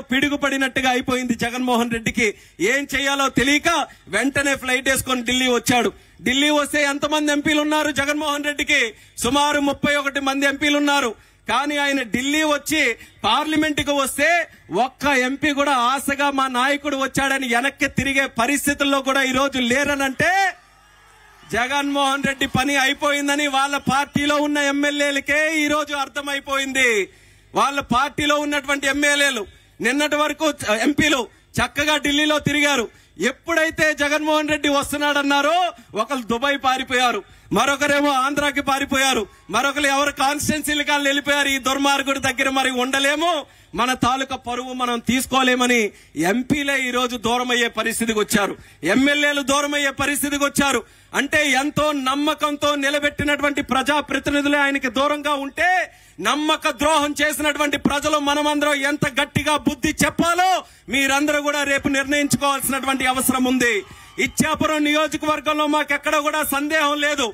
పిడుగుపడినట్టుగా అయిపోయింది జగన్మోహన్ రెడ్డికి. ఏం చేయాలో తెలియక వెంటనే ఫ్లైట్ వేసుకొని ఢిల్లీ వచ్చాడు. ఢిల్లీ వస్తే ఎంతమంది ఎంపీలు ఉన్నారు జగన్మోహన్ రెడ్డికి? సుమారు 31 మంది ఎంపీలు ఉన్నారు. కానీ ఆయన ఢిల్లీ వచ్చి పార్లమెంటుకు వస్తే ఒక్క ఎంపీ కూడా ఆశగా మా నాయకుడు వచ్చాడని వెనక్కి తిరిగే పరిస్థితుల్లో కూడా ఈ రోజు లేరనంటే జగన్మోహన్ రెడ్డి పని అయిపోయిందని వాళ్ళ పార్టీలో ఉన్న ఎమ్మెల్యేలకే ఈ రోజు అర్థమైపోయింది. వాళ్ళ పార్టీలో ఉన్నటువంటి ఎమ్మెల్యేలు నిన్నటి వరకు ఎంపీలు చక్కగా ఢిల్లీలో తిరిగారు. ఎప్పుడైతే జగన్మోహన్ రెడ్డి వస్తున్నాడన్నారో ఒకరు దుబాయ్ పారిపోయారు, మరొకరేమో ఆంధ్రాకి పారిపోయారు, మరొకరు ఎవరు కాన్స్టిట్యున్సీలుగా వెళ్ళిపోయారు. ఈ దుర్మార్గుడి దగ్గర మరి ఉండలేము, మన తాలూకా పరువు మనం తీసుకోలేమని ఎంపీలే ఈ రోజు దూరమయ్యే పరిస్థితికి వచ్చారు, ఎమ్మెల్యేలు దూరమయ్యే పరిస్థితికి వచ్చారు. అంటే ఎంతో నమ్మకంతో నిలబెట్టినటువంటి ప్రజాప్రతినిధులే ఆయనకి దూరంగా ఉంటే నమ్మక ద్రోహం చేసినటువంటి ప్రజలు మనమందరం ఎంత గట్టిగా బుద్ధి చెప్పాలో మీరందరూ కూడా రేపు నిర్ణయించుకోవాల్సినటువంటి అవసరం ఉంది. ఇచ్చాపురం నియోజకవర్గంలో మాకెక్కడ కూడా సందేహం లేదు.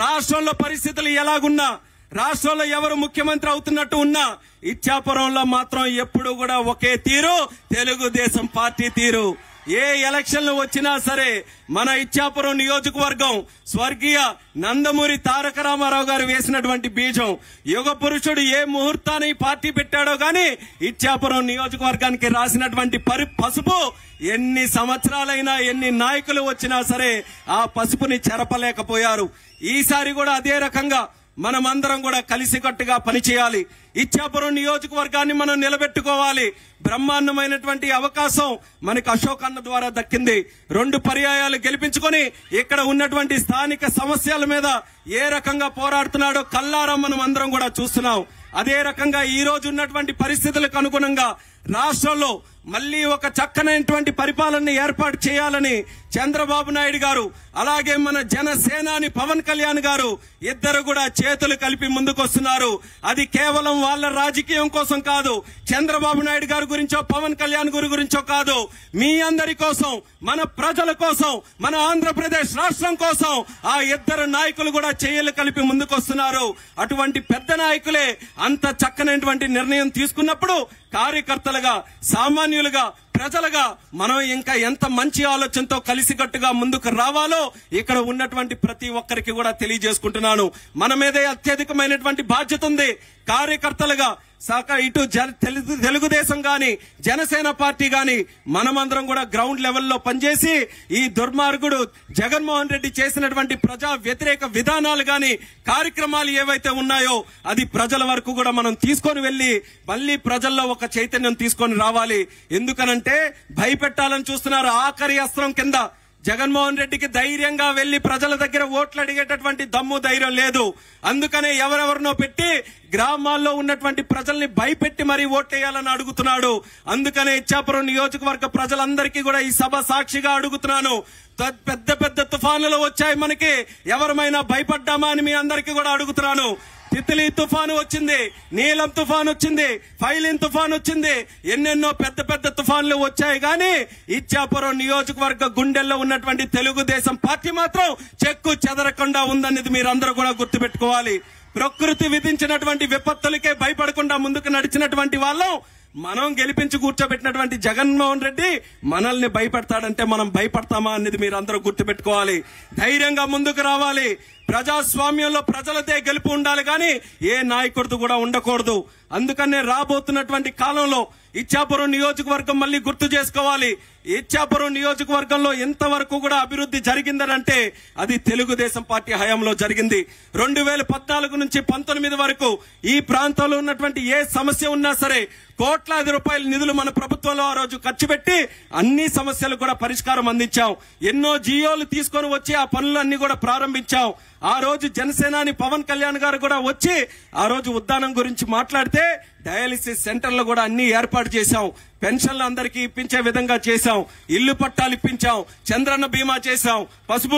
రాష్ట్రంలో పరిస్థితులు ఎలాగున్నా, రాష్ట్రంలో ఎవరు ముఖ్యమంత్రి అవుతున్నట్టు ఉన్నా ఇచ్చాపురంలో మాత్రం ఎప్పుడు కూడా ఒకే తీరు, తెలుగుదేశం పార్టీ తీరు. ఏ ఎలక్షన్లు వచ్చినా సరే మన ఇచ్చాపురం నియోజకవర్గం స్వర్గీయ నందమూరి తారక రామారావు గారు వేసినటువంటి బీజం. యుగ పురుషుడు ఏ ముహూర్తాన్ని పార్టీ పెట్టాడో గాని ఇచ్చాపురం నియోజకవర్గానికి రాసినటువంటి పసుపు ఎన్ని సంవత్సరాలైనా ఎన్ని నాయకులు వచ్చినా సరే ఆ పసుపుని చెరపలేకపోయారు. ఈసారి కూడా అదే రకంగా మనమందరం కూడా కలిసికట్టుగా పనిచేయాలి. ఇచ్చాపురం నియోజకవర్గాన్ని మనం నిలబెట్టుకోవాలి. బ్రహ్మాండమైనటువంటి అవకాశం మనకు అశోక్ అన్న ద్వారా దక్కింది. 2 పర్యాయాలు గెలిపించుకొని ఇక్కడ ఉన్నటువంటి స్థానిక సమస్యల మీద ఏ రకంగా పోరాడుతున్నాడో కల్లారా మనం అందరం కూడా చూస్తున్నాం. అదే రకంగా ఈ రోజు ఉన్నటువంటి పరిస్థితులకు అనుగుణంగా రాష్ట్రంలో మళ్లీ ఒక చక్కనైనటువంటి పరిపాలన ఏర్పాటు చేయాలని చంద్రబాబు నాయుడు గారు అలాగే మన జనసేనాని పవన్ కళ్యాణ్ గారు ఇద్దరు కూడా చేతులు కలిపి ముందుకొస్తున్నారు. అది కేవలం వాళ్ళ రాజకీయం కోసం కాదు, చంద్రబాబు నాయుడు గారి గురించో పవన్ కళ్యాణ్ గారి గురించో కాదు, మీ అందరి కోసం, మన ప్రజల కోసం, మన ఆంధ్రప్రదేశ్ రాష్ట్రం కోసం ఆ ఇద్దరు నాయకులు కూడా చేయలు కలిపి ముందుకొస్తున్నారు. అటువంటి పెద్ద నాయకులే అంత చక్కనైనటువంటి నిర్ణయం తీసుకున్నప్పుడు కార్యకర్తలుగా, సామాన్యులుగా, ప్రజలుగా మనం ఇంకా ఎంత మంచి ఆలోచనతో కలిసికట్టుగా ముందుకు రావాలో ఇక్కడ ఉన్నటువంటి ప్రతి ఒక్కరికి కూడా తెలియజేసుకుంటున్నాను. మన మీదే అత్యధికమైనటువంటి బాధ్యత ఉంది. కార్యకర్తలుగా ఇటు తెలుగుదేశం గాని జనసేన పార్టీ గాని మనమందరం కూడా గ్రౌండ్ లెవెల్లో పనిచేసి ఈ దుర్మార్గుడు జగన్మోహన్ రెడ్డి చేసినటువంటి ప్రజా వ్యతిరేక విధానాలు గాని కార్యక్రమాలు ఏవైతే ఉన్నాయో అది ప్రజల వరకు కూడా మనం తీసుకొని వెళ్లి మళ్లీ ప్రజల్లో ఒక చైతన్యం తీసుకొని రావాలి. ఎందుకనంటే భయపెట్టాలని చూస్తున్నారు. ఆఖరి అస్త్రం కింద జగన్మోహన్ రెడ్డికి ధైర్యంగా వెళ్లి ప్రజల దగ్గర ఓట్లు అడిగేటటువంటి దమ్ము ధైర్యం లేదు. అందుకనే ఎవరెవరినో పెట్టి గ్రామాల్లో ఉన్నటువంటి ప్రజల్ని భయపెట్టి మరీ ఓట్లేయాలని అడుగుతున్నాడు. అందుకనే ఇచ్చాపురం నియోజకవర్గ ప్రజలందరికీ కూడా ఈ సభ సాక్షిగా అడుగుతున్నాను. పెద్ద పెద్ద తుఫానులు వచ్చాయి, మనకి ఎవరమైనా భయపడ్డామా అని మీ అందరికీ కూడా అడుగుతున్నాను. తిత్లీ తుఫాను వచ్చింది, నీలం తుఫాను వచ్చింది, ఫైలిన్ తుఫాను వచ్చింది, ఎన్నెన్నో పెద్ద పెద్ద తుఫాన్లు వచ్చాయి. కానీ ఇచ్చాపురం నియోజకవర్గ గుండెల్లో ఉన్నటువంటి తెలుగుదేశం పార్టీ మాత్రం చెక్కు చెదరకుండా ఉందనేది మీరందరూ కూడా గుర్తుపెట్టుకోవాలి. ప్రకృతి విధించినటువంటి విపత్తులకే భయపడకుండా ముందుకు నడిచినటువంటి వాళ్ళం మనం గెలిపించి కూర్చోబెట్టినటువంటి జగన్మోహన్ రెడ్డి మనల్ని భయపెడతాడంటే మనం భయపడతామా అనేది మీరు అందరూ గుర్తుపెట్టుకోవాలి. ధైర్యంగా ముందుకు రావాలి. ప్రజాస్వామ్యంలో ప్రజలదే గెలుపు ఉండాలి కానీ ఏ నాయకుడితో కూడా ఉండకూడదు. అందుకనే రాబోతున్నటువంటి కాలంలో ఇచ్చాపురం నియోజకవర్గం మళ్లీ గుర్తు చేసుకోవాలి. ఇచ్చాపురం నియోజకవర్గంలో ఎంతవరకు కూడా అభివృద్ధి జరిగిందనంటే అది తెలుగుదేశం పార్టీ హయాంలో జరిగింది. 2014 నుంచి 19 వరకు ఈ ప్రాంతంలో ఉన్నటువంటి ఏ సమస్య ఉన్నా సరే కోట్లాది రూపాయల నిధులు మన ప్రభుత్వంలో ఆ రోజు ఖర్చు పెట్టి అన్ని సమస్యలు కూడా పరిష్కారం అందించాం. ఎన్నో జియోలు తీసుకొని వచ్చి ఆ పనులన్నీ కూడా ప్రారంభించాం. ఆ రోజు జనసేనాని పవన్ కళ్యాణ్ గారు కూడా వచ్చి ఆ రోజు ఉద్దానం గురించి మాట్లాడితే డయాలిసిస్ సెంటర్లు కూడా అన్ని ఏర్పాటు చేశాం. పెన్షన్లు అందరికీ ఇప్పించే విధంగా చేశాం. ఇల్లు పట్టాలు ఇప్పించాం. చంద్రన్న బీమా చేశాం. పసుపు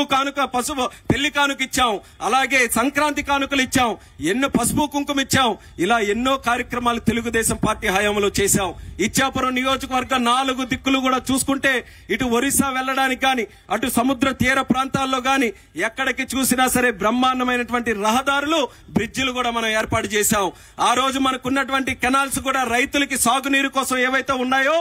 పెళ్లి కానుక ఇచ్చాం. అలాగే సంక్రాంతి కానుకలు ఇచ్చాం. ఎన్నో పసుపు కుంకుమ ఇచ్చాం. ఇలా ఎన్నో కార్యక్రమాలు తెలుగుదేశం పార్టీ హయాంలో చేశాం. ఇచ్చాపురం నియోజకవర్గ 4 దిక్కులు కూడా చూసుకుంటే ఇటు ఒరిస్సా వెళ్లడానికి గాని అటు సముద్ర తీర ప్రాంతాల్లో గాని ఎక్కడికి చూసినా సరే బ్రహ్మాండమైనటువంటి రహదారులు, బ్రిడ్జిలు కూడా మనం ఏర్పాటు చేశాం. ఆ రోజు మనకున్నటువంటి కెనాల్స్ కూడా రైతులకి సాగునీరు కోసం ఏవైతే ఉన్నాయో ఉన్నాయో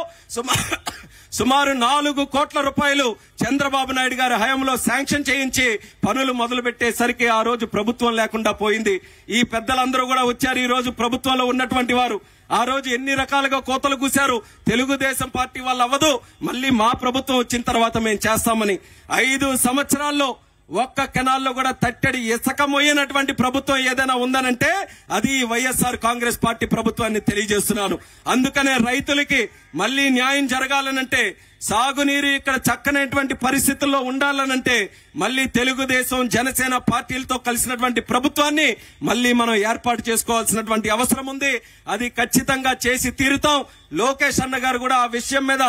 సుమారు 4 కోట్ల రూపాయలు చంద్రబాబు నాయుడు గారి హయాంలో శాంక్షన్ చేయించి పనులు మొదలు పెట్టేసరికి ఆ రోజు ప్రభుత్వం లేకుండా పోయింది. ఈ పెద్దలందరూ కూడా వచ్చారు. ఈ రోజు ప్రభుత్వంలో ఉన్నటువంటి వారు ఆ రోజు ఎన్ని రకాలుగా కోతలు కూశారు. తెలుగుదేశం పార్టీ వాళ్ళు అవ్వదు, మళ్ళీ మా ప్రభుత్వం వచ్చిన తర్వాత మేము చేస్తామని 5 సంవత్సరాల్లో ఒక్క కెనాల్లో కూడా తట్టడి ఇసుక మోయనటువంటి ప్రభుత్వం ఏదైనా ఉందనంటే అది వైఎస్ఆర్ కాంగ్రెస్ పార్టీ ప్రభుత్వాన్ని తెలియజేస్తున్నాను. అందుకనే రైతులకి మళ్ళీ న్యాయం జరగాలనంటే, సాగునీరు ఇక్కడ చక్కనటువంటి పరిస్థితుల్లో ఉండాలనంటే మళ్ళీ తెలుగుదేశం జనసేన పార్టీలతో కలిసినటువంటి ప్రభుత్వాన్ని మళ్ళీ మనం ఏర్పాటు చేసుకోవాల్సినటువంటి అవసరం ఉంది. అది ఖచ్చితంగా చేసి తీరుతాం. లోకేష్ అన్న గారు కూడా ఆ విషయం మీద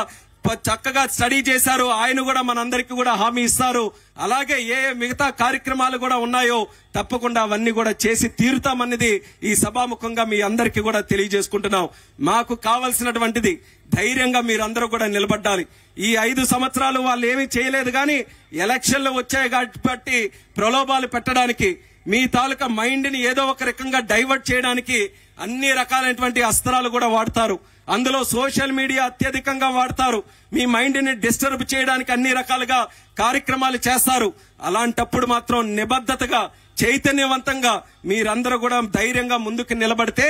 చక్కగా స్టడీ చేశారు. ఆయన కూడా మనందరికీ కూడా హామీ ఇస్తారు. అలాగే ఏ మిగతా కార్యక్రమాలు కూడా ఉన్నాయో తప్పకుండా అవన్నీ కూడా చేసి తీరుతామన్నది ఈ సభాముఖంగా మీ అందరికీ కూడా తెలియజేసుకుంటున్నాం. మాకు కావాల్సినటువంటిది ధైర్యంగా మీరందరూ కూడా నిలబడ్డాలి. ఈ 5 సంవత్సరాలు వాళ్ళు ఏమీ చేయలేదు, కానీ ఎలక్షన్లు వచ్చాయి కాబట్టి ప్రలోభాలు పెట్టడానికి, మీ తాలూకా మైండ్ ని ఏదో ఒక రకంగా డైవర్ట్ చేయడానికి అన్ని రకాలైనటువంటి అస్త్రాలు కూడా వాడతారు. అందులో సోషల్ మీడియా అత్యధికంగా వాడతారు. మీ మైండ్ ని డిస్టర్బ్ చేయడానికి అన్ని రకాలుగా కార్యక్రమాలు చేస్తారు. అలాంటప్పుడు మాత్రం నిబద్ధతగా చైతన్యవంతంగా మీరందరూ కూడా ధైర్యంగా ముందుకు నిలబడితే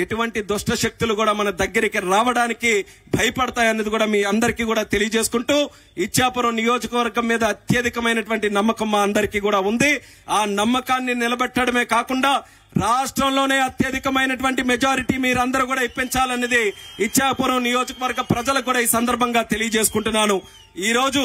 ఎటువంటి దుష్ట శక్తులు కూడా మన దగ్గరికి రావడానికి భయపడతాయన్నది కూడా మీ అందరికీ కూడా తెలియజేసుకుంటూ, ఇచ్చాపురం నియోజకవర్గం మీద అత్యధికమైనటువంటి నమ్మకం మా అందరికీ కూడా ఉంది. ఆ నమ్మకాన్ని నిలబెట్టడమే కాకుండా రాష్ట్రంలోనే అత్యధికమైనటువంటి మెజారిటీ మీరందరూ కూడా ఇప్పించాలన్నది ఇచ్చాపురం నియోజకవర్గ ప్రజలకు కూడా ఈ సందర్భంగా తెలియజేసుకుంటున్నాను. ఈ రోజు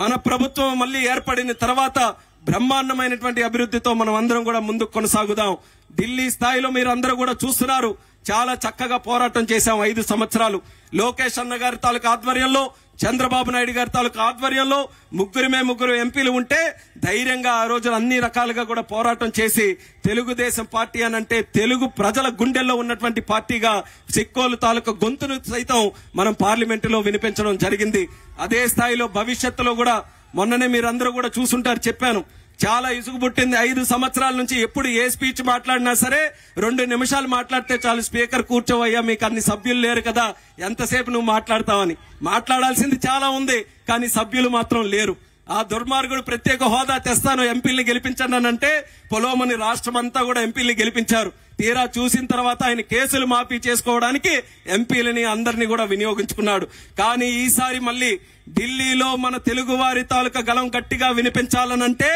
మన ప్రభుత్వం మళ్ళీ ఏర్పడిన తర్వాత బ్రహ్మాండమైనటువంటి అభివృద్ధితో మనం అందరం కూడా ముందుకు కొనసాగుదాం. ఢిల్లీ స్థాయిలో మీరందరూ కూడా చూస్తున్నారు. చాలా చక్కగా పోరాటం చేశాం 5 సంవత్సరాలు. లోకేష్ అన్న గారి తాలూకు ఆధ్వర్యంలో, చంద్రబాబు నాయుడు గారి తాలూకు ఆధ్వర్యంలో 3 ఎంపీలు ఉంటే ధైర్యంగా ఆ రోజు అన్ని రకాలుగా కూడా పోరాటం చేసి తెలుగుదేశం పార్టీ అనంటే తెలుగు ప్రజల గుండెల్లో ఉన్నటువంటి పార్టీగా సిక్కోలు తాలూకు గొంతును సైతం మనం పార్లమెంటులో వినిపించడం జరిగింది. అదే స్థాయిలో భవిష్యత్తులో కూడా మొన్ననే మీరందరూ కూడా చూసుంటారు, చెప్పాను. చాలా ఇసుగు పుట్టింది 5 సంవత్సరాల నుంచి. ఎప్పుడు ఏ స్పీచ్ మాట్లాడినా సరే 2 నిమిషాలు మాట్లాడితే చాలు, స్పీకర్ కూర్చోవయ్యా, మీకు అన్ని సభ్యులు లేరు కదా, ఎంతసేపు నువ్వు మాట్లాడతావని. మాట్లాడాల్సింది చాలా ఉంది, కానీ సభ్యులు మాత్రం లేరు. ఆ దుర్మార్గుడు ప్రత్యేక హోదా తెస్తాను, ఎంపీల్ని గెలిపించానంటే పొలోమని రాష్ట్రం అంతా కూడా ఎంపీల్ని గెలిపించారు. తీరా చూసిన తర్వాత ఆయన కేసులు మాఫీ చేసుకోవడానికి ఎంపీలని అందరినీ కూడా వినియోగించుకున్నాడు. కానీ ఈసారి మళ్ళీ ఢిల్లీలో మన తెలుగు వారి తాలూకా గలం గట్టిగా వినిపించాలనంటే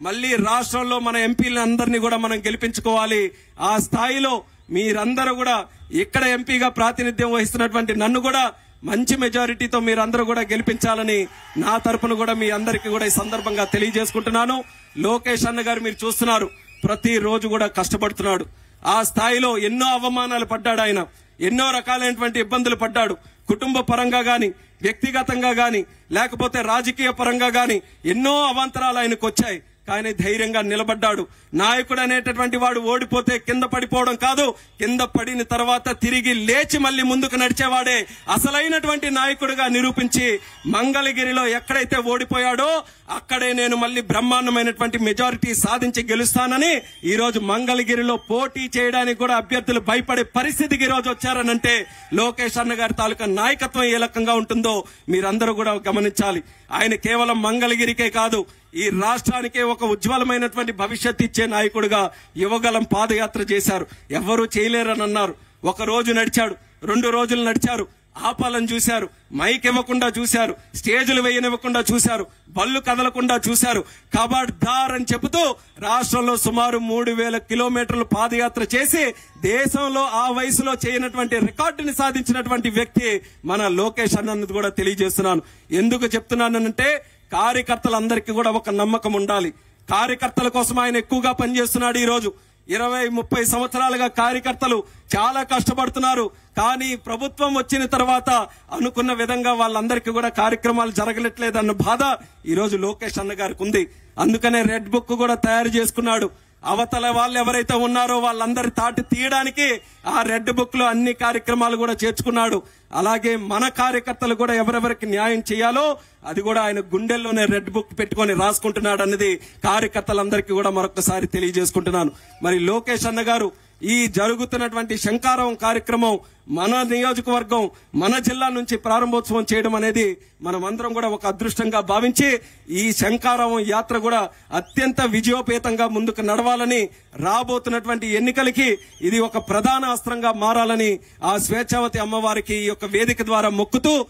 మళ్ళీ రాష్ట్రంలో మన ఎంపీలని అందరినీ కూడా మనం గెలిపించుకోవాలి. ఆ స్థాయిలో మీరందరూ కూడా ఇక్కడ ఎంపీగా ప్రాతినిధ్యం వహిస్తున్నటువంటి నన్ను కూడా మంచి మెజారిటీతో మీరందరూ కూడా గెలిపించాలని నా తరపున కూడా మీ అందరికీ కూడా ఈ సందర్భంగా తెలియజేసుకుంటున్నాను. లోకేష్ అన్న గారు మీరు చూస్తున్నారు, ప్రతి రోజు కూడా కష్టపడుతున్నాడు. ఆ స్థాయిలో ఎన్నో అవమానాలు పడ్డాడు ఆయన, ఎన్నో రకాలైనటువంటి ఇబ్బందులు పడ్డాడు. కుటుంబ పరంగా గాని, వ్యక్తిగతంగా గాని, లేకపోతే రాజకీయ పరంగా గాని ఎన్నో అవాంతరాలు ఆయనకు వచ్చాయి. కానీ ధైర్యంగా నిలబడ్డాడు. నాయకుడు అనేటటువంటి వాడు ఓడిపోతే కింద పడిపోవడం కాదు, కింద పడిన తర్వాత తిరిగి లేచి మళ్ళీ ముందుకు నడిచేవాడే అసలైనటువంటి నాయకుడిగా నిరూపించి మంగళగిరిలో ఎక్కడైతే ఓడిపోయాడో అక్కడే నేను మళ్ళీ బ్రహ్మాండమైనటువంటి మెజారిటీ సాధించి గెలుస్తానని ఈ రోజు మంగళగిరిలో పోటీ చేయడానికి కూడా అభ్యర్థులు భయపడే పరిస్థితికి ఈ రోజు వచ్చారనంటే లోకేష్ అన్న గారి తాలూకా నాయకత్వం ఏ రకంగా ఉంటుందో మీరందరూ కూడా గమనించాలి. ఆయన కేవలం మంగళగిరికే కాదు, ఈ రాష్ట్రానికే ఒక ఉజ్వలమైనటువంటి భవిష్యత్తు ఇచ్చే నాయకుడిగా యువగలం పాదయాత్ర చేశారు. ఎవరూ చేయలేరని అన్నారు. 1 రోజు నడిచాడు, 2 రోజులు నడిచారు, ఆపాలని చూశారు, మైక్ ఇవ్వకుండా చూశారు, స్టేజులు వేయనివ్వకుండా చూశారు, బళ్ళు కదలకుండా చూశారు. ఖబర్దార్ అని చెబుతూ రాష్ట్రంలో సుమారు 3000 కిలోమీటర్లు పాదయాత్ర చేసి దేశంలో ఆ వయసులో చేయనటువంటి రికార్డుని సాధించినటువంటి వ్యక్తి మన లోకేష్ అన్నది కూడా తెలియజేస్తున్నాను. ఎందుకు చెప్తున్నానంటే కార్యకర్తలందరికీ కూడా ఒక నమ్మకం ఉండాలి. కార్యకర్తల కోసం ఆయన ఎక్కువగా పనిచేస్తున్నాడు. ఈ రోజు 20-30 సంవత్సరాలుగా కార్యకర్తలు చాలా కష్టపడుతున్నారు. కానీ ప్రభుత్వం వచ్చిన తర్వాత అనుకున్న విధంగా వాళ్ళందరికీ కూడా కార్యక్రమాలు జరగట్లేదన్న బాధ ఈ రోజు లోకేష్ అన్న గారికి ఉంది. అందుకనే రెడ్ బుక్ కూడా తయారు చేసుకున్నాడు. అవతల వాళ్ళు ఎవరైతే ఉన్నారో వాళ్ళందరి తాటి తీయడానికి ఆ రెడ్ బుక్ లో అన్ని కార్యక్రమాలు కూడా చేర్చుకున్నాడు. అలాగే మన కార్యకర్తలు కూడా ఎవరెవరికి న్యాయం చేయాలో అది కూడా ఆయన గుండెల్లోనే రెడ్ బుక్ పెట్టుకొని రాసుకుంటున్నాడు అన్నది కార్యకర్తలందరికీ కూడా మరొకసారి తెలియజేసుకుంటున్నాను. మరి లోకేష్ అన్న గారు ఈ జరుగుతున్నటువంటి శంఖారావం కార్యక్రమం మన నియోజకవర్గం మన జిల్లా నుంచి ప్రారంభోత్సవం చేయడం అనేది మనమందరం కూడా ఒక అదృష్టంగా భావించి ఈ శంఖారావం యాత్ర కూడా అత్యంత విజయోపేతంగా ముందుకు నడవాలని, రాబోతున్నటువంటి ఎన్నికలకి ఇది ఒక ప్రధాన అస్త్రంగా మారాలని ఆ స్వేచ్ఛావతి అమ్మవారికి ఈ యొక్క వేదిక ద్వారా మొక్కుతూ